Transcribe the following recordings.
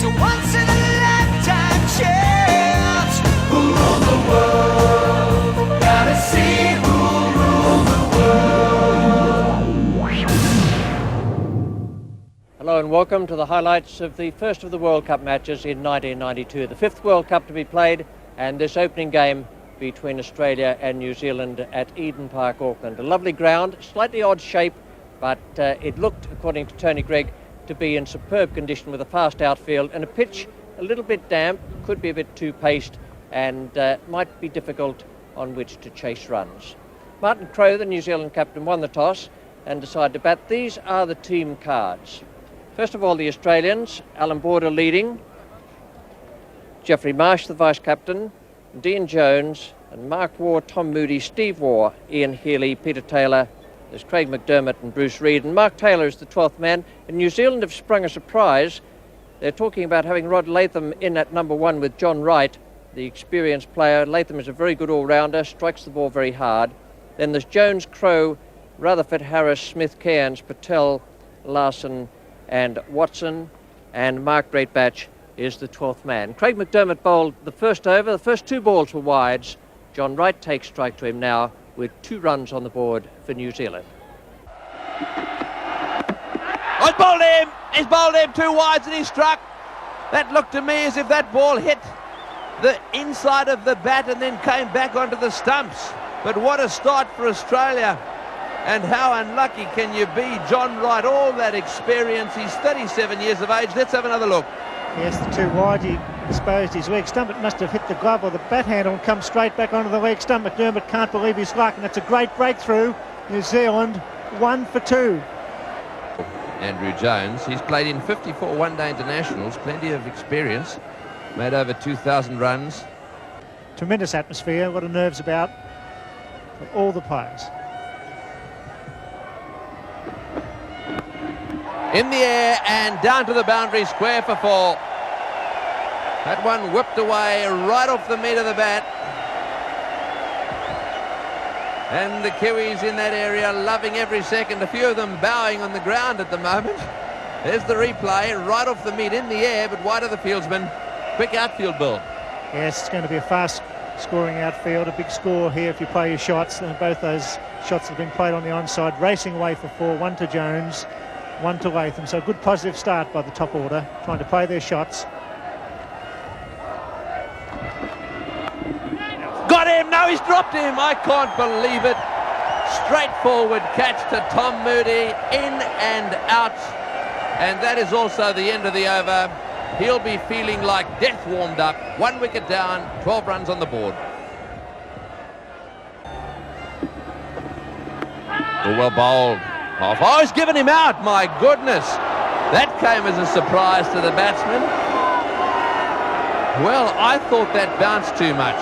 It's a once in a lifetime chance. Who rule the world? Gotta see who rule the world. Hello and welcome to the highlights of the first of the World Cup matches in 1992. The fifth World Cup to be played, and this opening game between Australia and New Zealand at Eden Park, Auckland. A lovely ground, slightly odd shape, but it looked, according to Tony Greig, to be in superb condition with a fast outfield and a pitch a little bit damp, could be a bit too paced, and might be difficult on which to chase runs. Martin Crowe, the New Zealand captain, won the toss and decided to bat. These are the team cards. First of all, the Australians, Alan Border leading, Geoffrey Marsh, the vice-captain, Dean Jones, and Mark Waugh, Tom Moody, Steve Waugh, Ian Healy, Peter Taylor. There's Craig McDermott and Bruce Reid, and Mark Taylor is the 12th man. And New Zealand have sprung a surprise. They're talking about having Rod Latham in at number one with John Wright, the experienced player. Latham is a very good all-rounder, strikes the ball very hard. Then there's Jones, Crowe, Rutherford, Harris, Smith, Cairns, Patel, Larson and Watson, and Mark Greatbatch is the 12th man. Craig McDermott bowled the first over. The first two balls were wides. John Wright takes strike to him now with 2 runs on the board for New Zealand. Oh, he's bowled him 2 wides and he struck. That looked to me as if that ball hit the inside of the bat and then came back onto the stumps. But what a start for Australia. And how unlucky can you be? John Wright, all that experience. He's 37 years of age. Let's have another look. Yes, the 2 wide, he exposed his leg stump. It must have hit the glove or the bat handle and come straight back onto the leg stump. McDermott can't believe his luck, and it's a great breakthrough. New Zealand 1 for 2. Andrew Jones, he's played in 54 one-day internationals, plenty of experience, made over 2,000 runs. Tremendous atmosphere, a lot of nerves about for all the players. In the air and down to the boundary, square for 4. That one whipped away right off the meat of the bat. And the Kiwis in that area loving every second, a few of them bowing on the ground at the moment. There's the replay, right off the meat in the air, but wide of the fieldsman. Quick outfield ball. Yes, it's going to be a fast scoring outfield, a big score here if you play your shots. And both those shots have been played on the onside, racing away for 4, 1 to Jones, 1 to Latham. So a good positive start by the top order, trying to play their shots. Got him! No, he's dropped him! I can't believe it. Straightforward catch to Tom Moody, in and out. And that is also the end of the over. He'll be feeling like death warmed up. 1 wicket down, 12 runs on the board. Oh, well bowled. Oh, he's given him out, my goodness. That came as a surprise to the batsman. Well, I thought that bounced too much.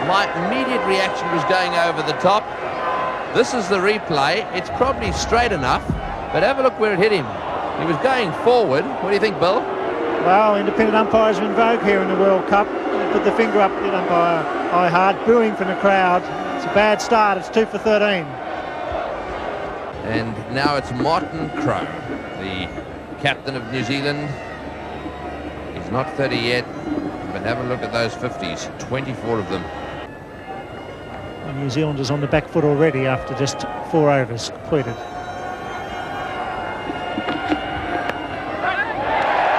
My immediate reaction was going over the top. This is the replay. It's probably straight enough, but have a look where it hit him. He was going forward. What do you think, Bill? Well, independent umpires are in vogue here in the World Cup. They put the finger up at umpire eye hard, booing from the crowd. It's a bad start. It's 2 for 13. And now it's Martin Crowe, the captain of New Zealand. He's not 30 yet, but have a look at those 50s, 24 of them. And New Zealand is on the back foot already after just 4 overs completed.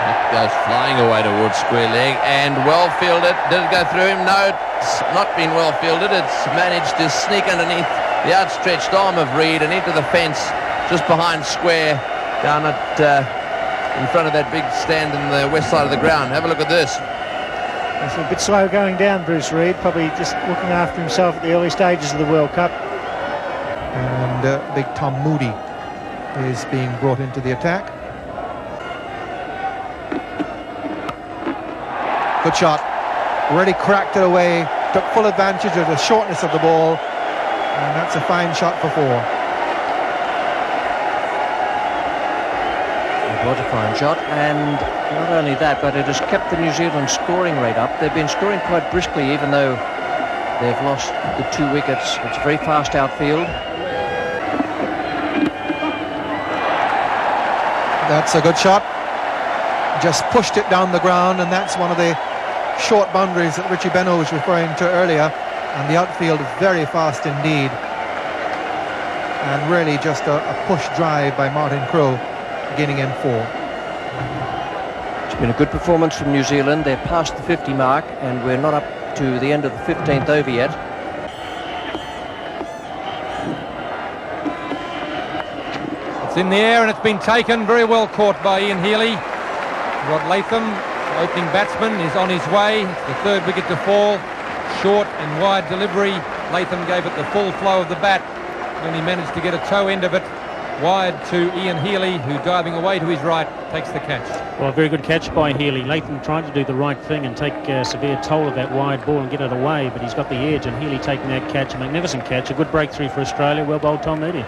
That goes flying away towards square leg and well fielded. Did it go through him? No, it's not been well fielded. It's managed to sneak underneath the outstretched arm of Reid and into the fence just behind square down at in front of that big stand in the west side of the ground. Have a look at this. It's a bit slow going down, Bruce Reid, probably just looking after himself at the early stages of the World Cup. And big Tom Moody is being brought into the attack. Good shot. Already cracked it away, took full advantage of the shortness of the ball. And that's a fine shot for 4. It was a fine shot, and not only that, but it has kept the New Zealand scoring rate up. They've been scoring quite briskly, even though they've lost the 2 wickets. It's a very fast outfield. That's a good shot. just pushed it down the ground, and that's one of the short boundaries that Richie Benaud was referring to earlier. And the outfield very fast indeed, and really just a push drive by Martin Crowe, getting in 4. It's been a good performance from New Zealand. They're past the 50 mark, and we're not up to the end of the 15th over yet. It's in the air and it's been taken, very well caught by Ian Healy. Rod Latham, opening batsman, is on his way. It's the 3rd wicket to fall. Short and wide delivery. Latham gave it the full flow of the bat, only managed to get a toe end of it wide to Ian Healy, who, diving away to his right, takes the catch. Well, a very good catch by Healy. Latham trying to do the right thing and take severe toll of that wide ball and get it away, but he's got the edge, and Healy taking that catch, a magnificent catch, a good breakthrough for Australia. Well bowled, Tom Moody.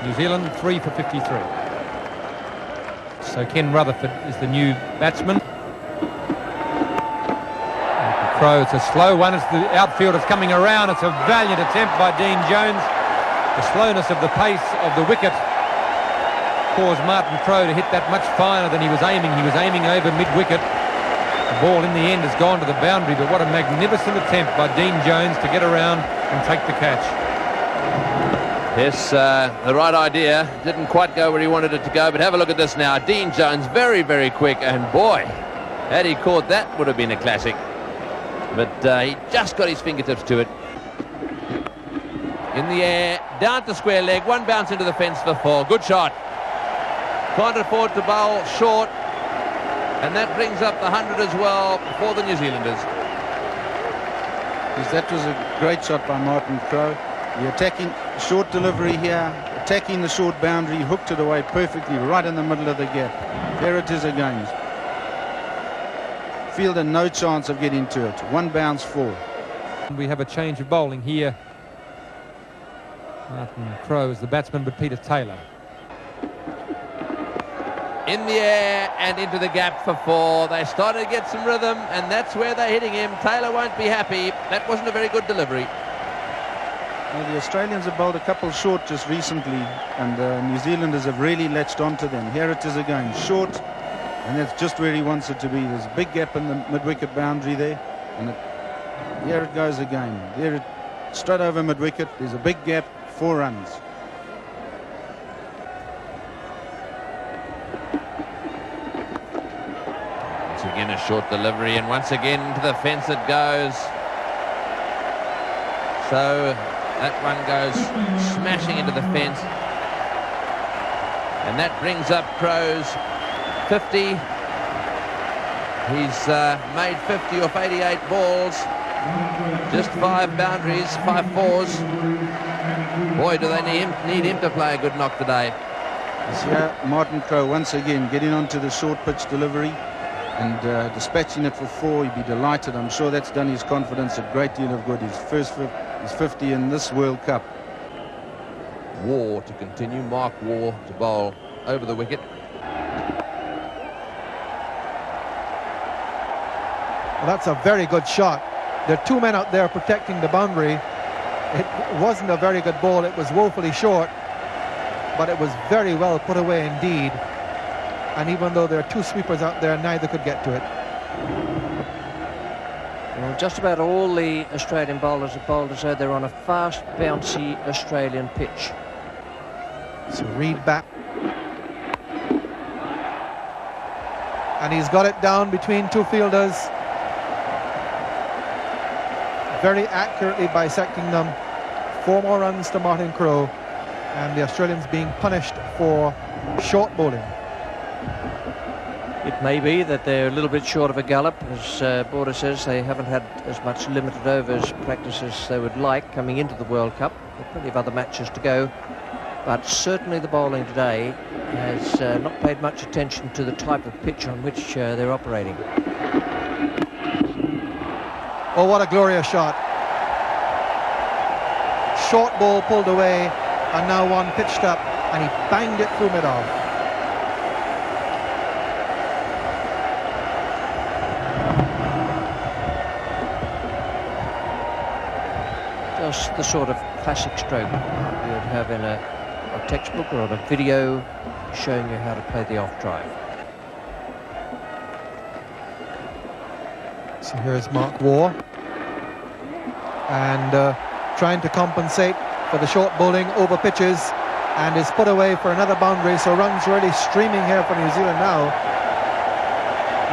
New Zealand 3 for 53. So Ken Rutherford is the new batsman. Crowe, it's a slow one as the outfield is coming around. It's a valiant attempt by Dean Jones. The slowness of the pace of the wicket caused Martin Crowe to hit that much finer than he was aiming. He was aiming over mid-wicket. The ball in the end has gone to the boundary, but what a magnificent attempt by Dean Jones to get around and take the catch. Yes, the right idea. Didn't quite go where he wanted it to go, but have a look at this now. Dean Jones, very, very quick, and boy, had he caught that, would have been a classic. But he just got his fingertips to it. In the air, down to square leg, one bounce into the fence for 4. Good shot. Can't afford to bowl short, and that brings up the 100 as well for the New Zealanders. Yes, that was a great shot by Martin Crowe. The attacking short delivery here, attacking the short boundary, hooked it away perfectly right in the middle of the gap. There it is again. Fielder no chance of getting to it. One bounce 4. We have a change of bowling here. Martin Crowe is the batsman, but Peter Taylor. In the air and into the gap for 4. They started to get some rhythm, and that's where they're hitting him. Taylor won't be happy. That wasn't a very good delivery. Well, the Australians have bowled a couple short just recently, and the New Zealanders have really latched onto them. Here it is again, short, and that's just where he wants it to be. There's a big gap in the mid-wicket boundary there, and here it goes again. There it, straight over mid-wicket. There's a big gap, 4 runs. Once again a short delivery, and once again into the fence it goes. So that one goes smashing into the fence, and that brings up Crowe's 50. He's made 50 off 88 balls, just 5 boundaries, 5 fours. Boy, do they need him to play a good knock today. Here, Martin Crowe once again getting onto the short pitch delivery and dispatching it for 4. He'd be delighted. I'm sure that's done his confidence a great deal of good. His first 50 in this World Cup. Waugh to continue. Mark Waugh to bowl over the wicket. Well, that's a very good shot. There are 2 men out there protecting the boundary. It wasn't a very good ball. It was woefully short, but it was very well put away indeed. And even though there are 2 sweepers out there, neither could get to it. Well, just about all the Australian bowlers have bowled as though they're on a fast, bouncy Australian pitch. So Reid back. And he's got it down between 2 fielders. Very accurately bisecting them. 4 more runs to Martin Crowe. And the Australians being punished for short bowling. It may be that they're a little bit short of a gallop. As Border says, they haven't had as much limited overs practice as they would like coming into the World Cup. There are plenty of other matches to go. But certainly the bowling today has not paid much attention to the type of pitch on which they're operating. Oh, what a glorious shot. Short ball pulled away, and now one pitched up, and he banged it through mid-off. Just the sort of classic stroke you would have in a textbook or on a video showing you how to play the off drive. So here's Mark Waugh. And trying to compensate for the short bowling over pitches, and is put away for another boundary. So runs really streaming here for New Zealand now.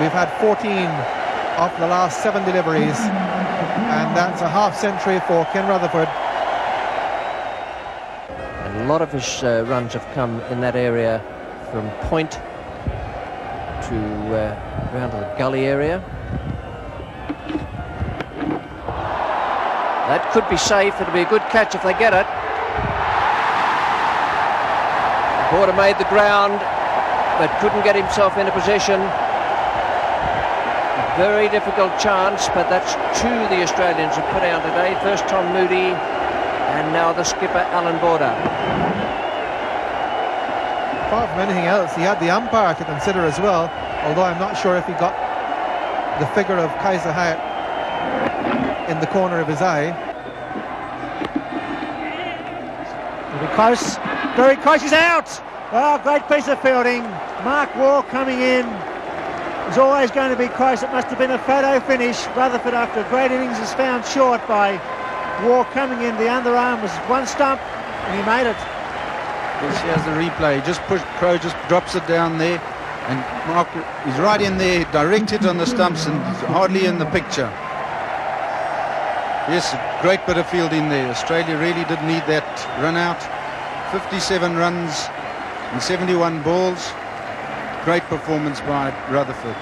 We've had 14 off the last 7 deliveries, and that's a half century for Ken Rutherford. And a lot of his runs have come in that area from point to round to the gully area. That could be safe. It'll be a good catch if they get it. Border made the ground, but couldn't get himself into position. Very difficult chance, but that's 2 the Australians have put out today. First Tom Moody, and now the skipper Alan Border. Apart from anything else, he had the umpire to consider as well, although I'm not sure if he got the figure of Kaiser Hyatt in the corner of his eye. It'll be close, very close, he's out! Oh, great piece of fielding. Mark Waugh coming in. It was always going to be close. It must have been a photo finish. Rutherford, after a great innings, is found short by Waugh coming in. The underarm was one stump, and he made it. Yes, here's the replay. Just push, Crowe just drops it down there, and Mark is right in there, direct hit on the stumps, and hardly in the picture. Yes, a great bit of fielding there. Australia really did need that run out. 57 runs and 71 balls. Great performance by Rutherford.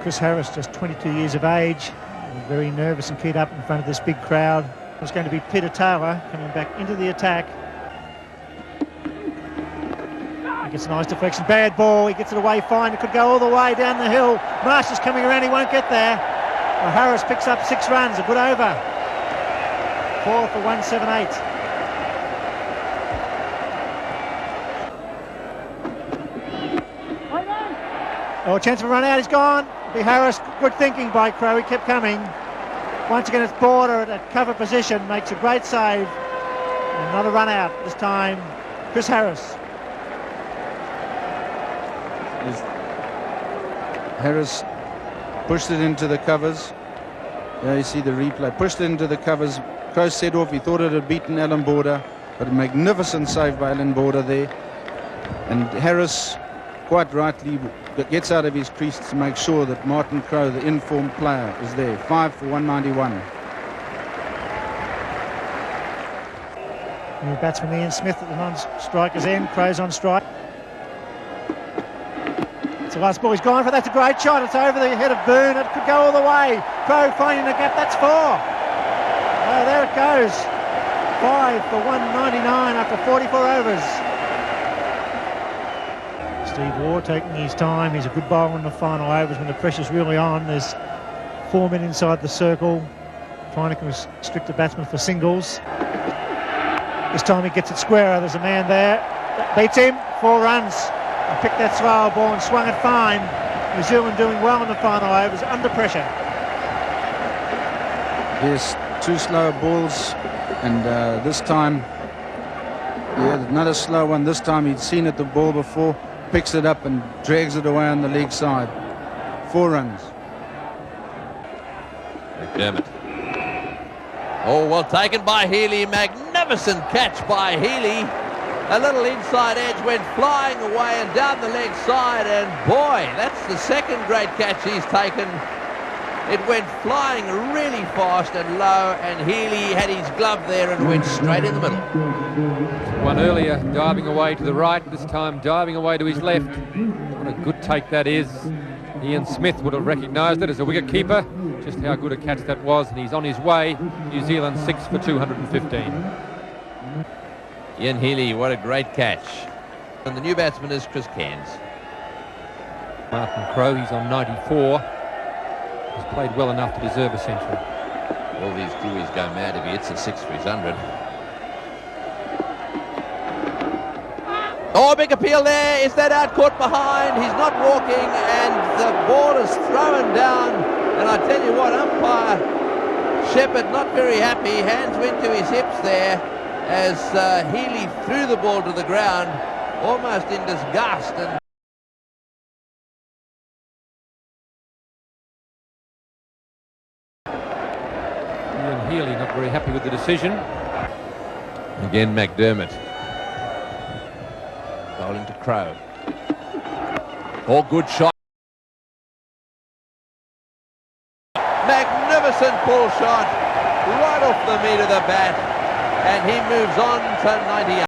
Chris Harris, just 22 years of age, very nervous and keyed up in front of this big crowd. It's going to be Peter Taylor coming back into the attack. He gets a nice deflection, bad ball, he gets it away fine, it could go all the way down the hill. Marsh is coming around, he won't get there. Well, Harris picks up 6 runs, a good over. 4 for 178. Oh, chance of a run out, he's gone. It'll be Harris, good thinking by Crowe, he kept coming. Once again it's Border at cover position, makes a great save. Another run out, this time Chris Harris. Harris pushed it into the covers. There you see the replay. Pushed it into the covers. Crowe set off. He thought it had beaten Alan Border, but a magnificent save by Alan Border there. And Harris, quite rightly, gets out of his crease to make sure that Martin Crowe, the informed player, is there. 5 for 191. New batsman Ian Smith at the non-striker's end. Crowe's on strike. It's the last ball, he's gone for. That's a great shot. It's over the head of Boone. It could go all the way. Crowe finding the gap. That's 4. Oh, there it goes. 5 for 199 after 44 overs. Steve Waugh taking his time. He's a good bowler in the final overs when the pressure's really on. There's 4 men inside the circle, trying to constrict the batsman for singles. This time he gets it square. There's a man there. That beats him. 4 runs. He picked that slower ball and swung it fine. New Zealand doing well in the final overs, under pressure. Yes, 2 slower balls, and this time, yeah, another slow one. This time he'd seen it, the ball before, picks it up and drags it away on the leg side. 4 runs. McDermott. Oh, well taken by Healy. Magnificent catch by Healy. A little inside edge went flying away and down the leg side, and boy, that's the second great catch he's taken. It went flying really fast and low, and Healy had his glove there and went straight in the middle. One earlier diving away to the right, this time diving away to his left. What a good take that is. Ian Smith would have recognised it as a wicket keeper, just how good a catch that was, and he's on his way. New Zealand 6 for 215. Ian Healy, what a great catch. And the new batsman is Chris Cairns. Martin Crowe, he's on 94. He's played well enough to deserve a century. All these Kiwis go mad if he hits a 6 for his 100. Oh, big appeal there. Is that out caught behind? He's not walking, and the ball is thrown down. And I tell you what, umpire Shepherd not very happy. Hands went to his hips there as Healy threw the ball to the ground, almost in disgust. And and Healy not very happy with the decision. Again, McDermott. Bowling to Crowe. Oh, good shot. Magnificent pull shot. Right off the meat of the bat. And he moves on to 98.